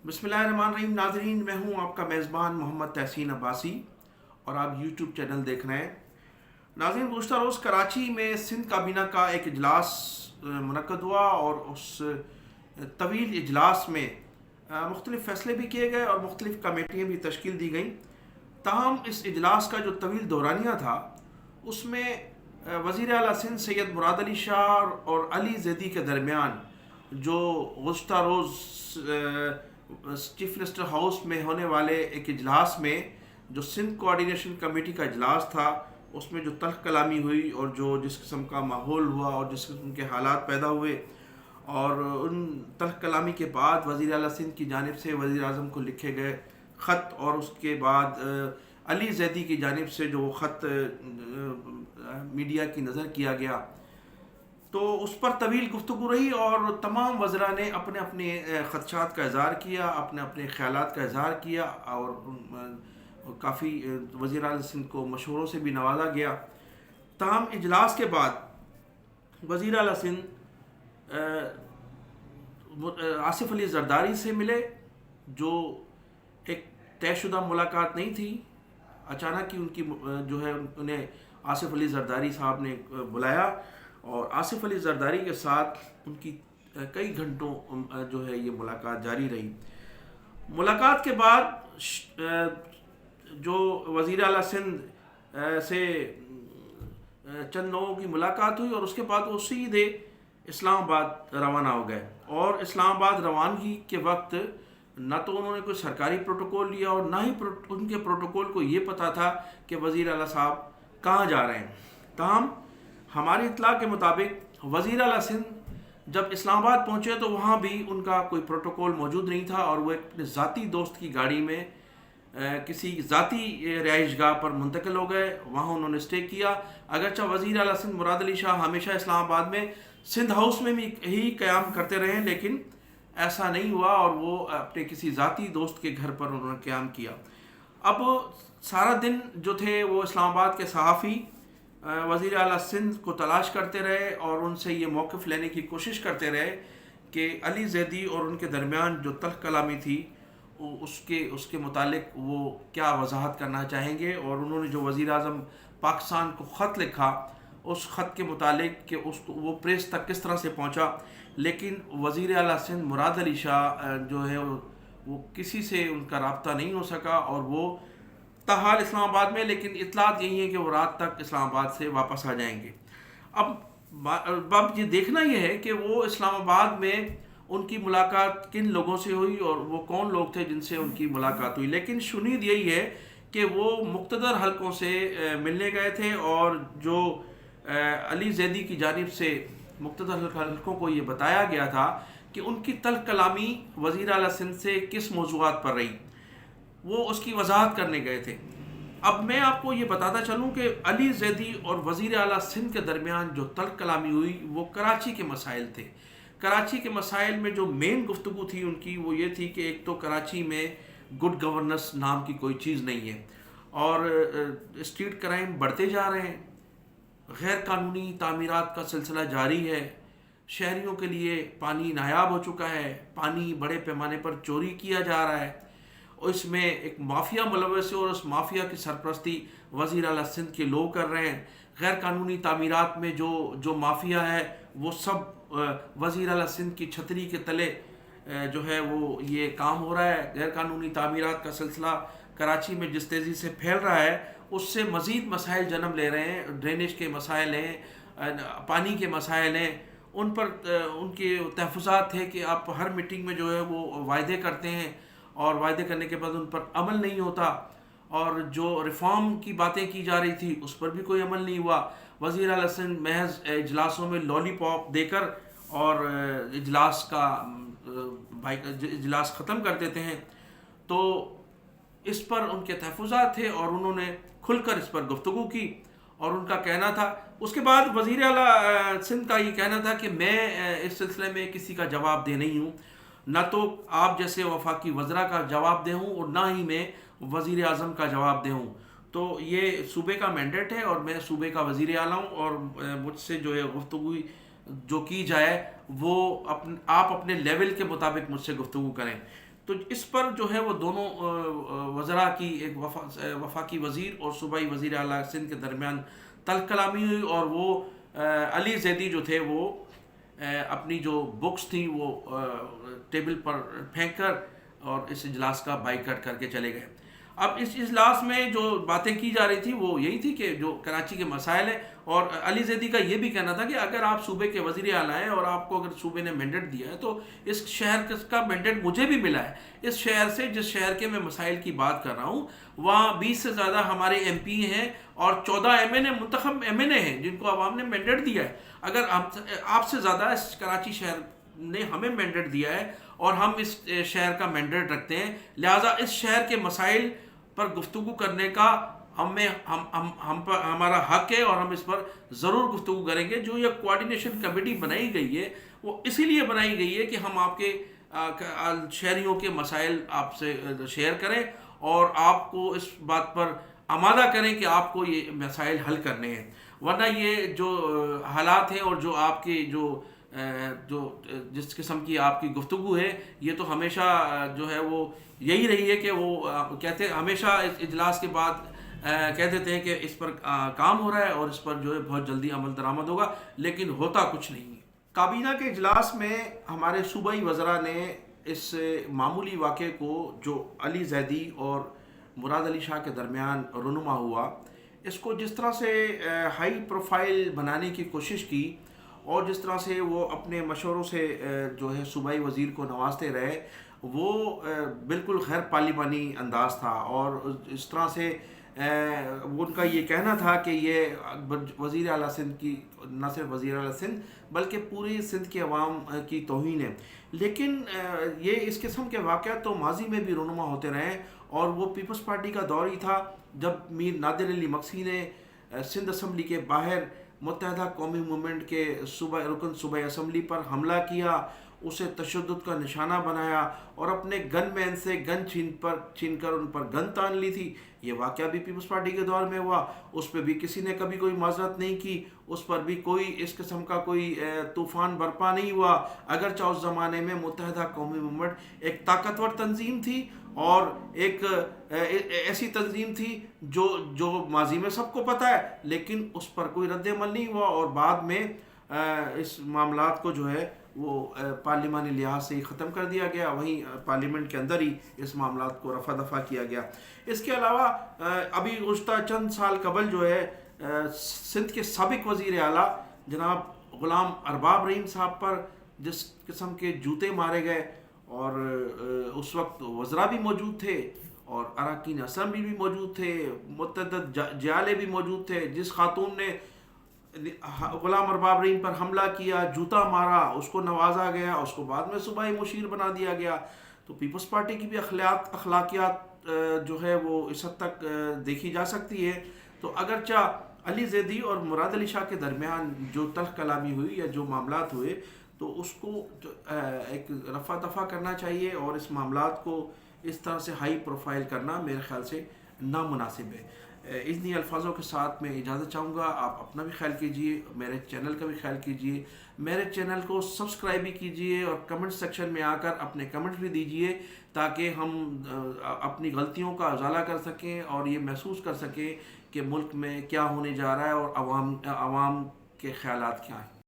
بسم اللہ الرحمن الرحیم ناظرین، میں ہوں آپ کا میزبان محمد تحسین عباسی اور آپ یوٹیوب چینل دیکھ رہے ہیں۔ ناظرین، گزشتہ روز کراچی میں سندھ کابینہ کا ایک اجلاس منعقد ہوا اور اس طویل اجلاس میں مختلف فیصلے بھی کیے گئے اور مختلف کمیٹیاں بھی تشکیل دی گئیں۔ تاہم اس اجلاس کا جو طویل دورانیہ تھا اس میں وزیر اعلیٰ سندھ سید مراد علی شاہ اور علی زیدی کے درمیان جو گزشتہ روز چیف منسٹر ہاؤس میں ہونے والے ایک اجلاس میں جو سندھ کوآرڈینیشن کمیٹی کا اجلاس تھا، اس میں جو تلخ کلامی ہوئی اور جو جس قسم کا ماحول ہوا اور جس قسم کے حالات پیدا ہوئے، اور ان تلخ کلامی کے بعد وزیر اعلیٰ سندھ کی جانب سے وزیر اعظم کو لکھے گئے خط اور اس کے بعد علی زیدی کی جانب سے جو خط میڈیا کی نظر کیا گیا، تو اس پر طویل گفتگو رہی اور تمام وزراء نے اپنے اپنے خدشات کا اظہار کیا، اپنے اپنے خیالات کا اظہار کیا اور کافی وزیر اعلیٰ سندھ کو مشوروں سے بھی نوازا گیا۔ تاہم اجلاس کے بعد وزیر اعلیٰ سندھ آصف علی زرداری سے ملے، جو ایک طے شدہ ملاقات نہیں تھی۔ اچانک ہی ان کی جو ہے انہیں آصف علی زرداری صاحب نے بلایا اور آصف علی زرداری کے ساتھ ان کی کئی گھنٹوں جو ہے یہ ملاقات جاری رہی۔ ملاقات کے بعد جو وزیر اعلیٰ سندھ سے چند لوگوں کی ملاقات ہوئی اور اس کے بعد وہ سیدھے اسلام آباد روانہ ہو گئے، اور اسلام آباد روانگی کے وقت نہ تو انہوں نے کوئی سرکاری پروٹوکول لیا اور نہ ہی ان کے پروٹوکول کو یہ پتہ تھا کہ وزیر اعلیٰ صاحب کہاں جا رہے ہیں۔ تاہم ہماری اطلاع کے مطابق وزیر اعلیٰ سندھ جب اسلام آباد پہنچے تو وہاں بھی ان کا کوئی پروٹوکول موجود نہیں تھا، اور وہ ایک اپنے ذاتی دوست کی گاڑی میں کسی ذاتی رہائش گاہ پر منتقل ہو گئے، وہاں انہوں نے اسٹے کیا۔ اگرچہ وزیر اعلیٰ سندھ مراد علی شاہ ہمیشہ اسلام آباد میں سندھ ہاؤس میں بھی ہی قیام کرتے رہے، لیکن ایسا نہیں ہوا اور وہ اپنے کسی ذاتی دوست کے گھر پر انہوں نے قیام کیا۔ اب سارا دن جو تھے وہ اسلام آباد کے صحافی وزیر اعلیٰ سندھ کو تلاش کرتے رہے اور ان سے یہ موقف لینے کی کوشش کرتے رہے کہ علی زیدی اور ان کے درمیان جو تلخ کلامی تھی اس کے متعلق وہ کیا وضاحت کرنا چاہیں گے، اور انہوں نے جو وزیر اعظم پاکستان کو خط لکھا اس خط کے متعلق کہ وہ پریس تک کس طرح سے پہنچا، لیکن وزیر اعلیٰ سندھ مراد علی شاہ جو ہے وہ کسی سے ان کا رابطہ نہیں ہو سکا، اور وہ تاحال اسلام آباد میں، لیکن اطلاعات یہی ہے کہ وہ رات تک اسلام آباد سے واپس آ جائیں گے۔ اب یہ دیکھنا یہ ہے کہ وہ اسلام آباد میں ان کی ملاقات کن لوگوں سے ہوئی اور وہ کون لوگ تھے جن سے ان کی ملاقات ہوئی، لیکن شنید یہی ہے کہ وہ مقتدر حلقوں سے ملنے گئے تھے، اور جو علی زیدی کی جانب سے مقتدر حلقوں کو یہ بتایا گیا تھا کہ ان کی تلخ کلامی وزیر اعلیٰ سندھ سے کس موضوعات پر رہی، وہ اس کی وضاحت کرنے گئے تھے۔ اب میں آپ کو یہ بتاتا چلوں کہ علی زیدی اور وزیر اعلیٰ سندھ کے درمیان جو تلخ کلامی ہوئی وہ کراچی کے مسائل تھے۔ کراچی کے مسائل میں جو مین گفتگو تھی ان کی وہ یہ تھی کہ ایک تو کراچی میں گڈ گورننس نام کی کوئی چیز نہیں ہے، اور اسٹریٹ کرائم بڑھتے جا رہے ہیں، غیر قانونی تعمیرات کا سلسلہ جاری ہے، شہریوں کے لیے پانی نایاب ہو چکا ہے، پانی بڑے پیمانے پر چوری کیا جا رہا ہے، اور اس میں ایک مافیا ملوث ہے اور اس مافیا کی سرپرستی وزیر اعلیٰ سندھ کے لوگ کر رہے ہیں۔ غیر قانونی تعمیرات میں جو مافیا ہے وہ سب وزیر اعلیٰ سندھ کی چھتری کے تلے جو ہے وہ یہ کام ہو رہا ہے۔ غیر قانونی تعمیرات کا سلسلہ کراچی میں جس تیزی سے پھیل رہا ہے اس سے مزید مسائل جنم لے رہے ہیں، ڈرینیج کے مسائل ہیں، پانی کے مسائل ہیں، ان پر ان کے تحفظات تھے کہ آپ ہر میٹنگ میں جو ہے وہ وعدے کرتے ہیں اور وعدے کرنے کے بعد ان پر عمل نہیں ہوتا، اور جو ریفارم کی باتیں کی جا رہی تھی اس پر بھی کوئی عمل نہیں ہوا۔ وزیر اعلیٰ سندھ محض اجلاسوں میں لالی پاپ دے کر اور اجلاس ختم کر دیتے ہیں، تو اس پر ان کے تحفظات تھے اور انہوں نے کھل کر اس پر گفتگو کی، اور ان کا کہنا تھا اس کے بعد وزیر اعلیٰ سندھ کا یہ کہنا تھا کہ میں اس سلسلے میں کسی کا جواب دہ نہیں ہوں، نہ تو آپ جیسے وفاقی وزراء کا جواب دہ ہوں اور نہ ہی میں وزیر اعظم کا جواب دہ ہوں، تو یہ صوبے کا مینڈیٹ ہے اور میں صوبے کا وزیر اعلیٰ ہوں، اور مجھ سے جو ہے گفتگو جو کی جائے وہ آپ اپنے لیول کے مطابق مجھ سے گفتگو کریں۔ تو اس پر جو ہے وہ دونوں وزراء کی ایک وفاقی وزیر اور صوبائی وزیر اعلیٰ سندھ کے درمیان تلخ کلامی ہوئی، اور وہ علی زیدی جو تھے وہ اپنی جو بکس تھیں وہ ٹیبل پر پھینک کر اور اس اجلاس کا بائیکاٹ کر کے چلے گئے۔ اب اس اجلاس میں جو باتیں کی جا رہی تھی وہ یہی تھی کہ جو کراچی کے مسائل ہیں، اور علی زیدی کا یہ بھی کہنا تھا کہ اگر آپ صوبے کے وزیر اعلیٰ ہیں اور آپ کو اگر صوبے نے مینڈیٹ دیا ہے تو اس شہر کا مینڈیٹ مجھے بھی ملا ہے، اس شہر سے جس شہر کے میں مسائل کی بات کر رہا ہوں وہاں 20 سے زیادہ ہمارے ایم پی ہیں اور 14 ایم این اے منتخب ایم این اے ہیں جن کو عوام نے مینڈیٹ دیا ہے۔ اگر آپ سے زیادہ اس کراچی شہر نے ہمیں مینڈیٹ دیا ہے اور ہم اس شہر کا مینڈیٹ رکھتے ہیں، لہٰذا اس شہر کے مسائل پر گفتگو کرنے کا ہمارا حق ہے، اور ہم اس پر ضرور گفتگو کریں گے۔ جو یہ کوارڈینیشن کمیٹی بنائی گئی ہے وہ اسی لیے بنائی گئی ہے کہ ہم آپ کے شہریوں کے مسائل آپ سے شیئر کریں اور آپ کو اس بات پر آمادہ کریں کہ آپ کو یہ مسائل حل کرنے ہیں، ورنہ یہ جو حالات ہیں اور جو آپ کے جو جس قسم کی آپ کی گفتگو ہے یہ تو ہمیشہ جو ہے وہ یہی رہی ہے کہ وہ کہتے ہیں ہمیشہ اس اجلاس کے بعد کہہ دیتے ہیں کہ اس پر کام ہو رہا ہے اور اس پر جو ہے بہت جلدی عمل درآمد ہوگا، لیکن ہوتا کچھ نہیں ہے۔ کابینہ کے اجلاس میں ہمارے صوبائی وزراء نے اس معمولی واقعے کو جو علی زیدی اور مراد علی شاہ کے درمیان رونما ہوا، اس کو جس طرح سے ہائی پروفائل بنانے کی کوشش کی اور جس طرح سے وہ اپنے مشوروں سے جو ہے صوبائی وزیر کو نوازتے رہے، وہ بالکل غیر پارلیمانی انداز تھا، اور اس طرح سے ان کا یہ کہنا تھا کہ یہ وزیر اعلیٰ سندھ کی نہ صرف وزیر اعلیٰ سندھ بلکہ پوری سندھ کے عوام کی توہین ہے۔ لیکن یہ اس قسم کے واقعات تو ماضی میں بھی رونما ہوتے رہے، اور وہ پیپلز پارٹی کا دور ہی تھا جب میر نادر علی مکسی نے سندھ اسمبلی کے باہر متحدہ قومی موومنٹ کے رکن صوبائی اسمبلی پر حملہ کیا، اسے تشدد کا نشانہ بنایا اور اپنے گن مین سے گن چھین کر ان پر گن تان لی تھی۔ یہ واقعہ بھی پیپلز پارٹی کے دور میں ہوا، اس پہ بھی کسی نے کبھی کوئی معذرت نہیں کی، اس پر بھی کوئی اس قسم کا کوئی طوفان برپا نہیں ہوا، اگرچہ اس زمانے میں متحدہ قومی موومنٹ ایک طاقتور تنظیم تھی اور ایک ایسی تنظیم تھی جو ماضی میں سب کو پتہ ہے، لیکن اس پر کوئی رد عمل نہیں ہوا، اور بعد میں اس معاملات کو جو ہے وہ پارلیمانی لحاظ سے ہی ختم کر دیا گیا، وہیں پارلیمنٹ کے اندر ہی اس معاملات کو رفع دفع کیا گیا۔ اس کے علاوہ ابھی گزشتہ چند سال قبل جو ہے سندھ کے سابق وزیر اعلیٰ جناب غلام ارباب رحیم صاحب پر جس قسم کے جوتے مارے گئے، اور اس وقت وزراء بھی موجود تھے اور اراکین اسمبلی بھی موجود تھے، متعدد جیالے بھی موجود تھے، جس خاتون نے غلام ارباب رحیم پر حملہ کیا، جوتا مارا، اس کو نوازا گیا، اس کو بعد میں صوبائی مشیر بنا دیا گیا۔ تو پیپلز پارٹی کی بھی اخلاقیات جو ہے وہ اس حد تک دیکھی جا سکتی ہے۔ تو اگرچہ علی زیدی اور مراد علی شاہ کے درمیان جو تلخ کلامی ہوئی یا جو معاملات ہوئے، تو اس کو ایک رفع دفع کرنا چاہیے، اور اس معاملات کو اس طرح سے ہائی پروفائل کرنا میرے خیال سے نامناسب ہے۔ انہی الفاظوں کے ساتھ میں اجازت چاہوں گا۔ آپ اپنا بھی خیال کیجئے، میرے چینل کا بھی خیال کیجئے، میرے چینل کو سبسکرائب بھی کیجئے، اور کمنٹ سیکشن میں آ کر اپنے کمنٹ بھی دیجئے تاکہ ہم اپنی غلطیوں کا ازالہ کر سکیں اور یہ محسوس کر سکیں کہ ملک میں کیا ہونے جا رہا ہے اور عوام کے خیالات کیا ہیں۔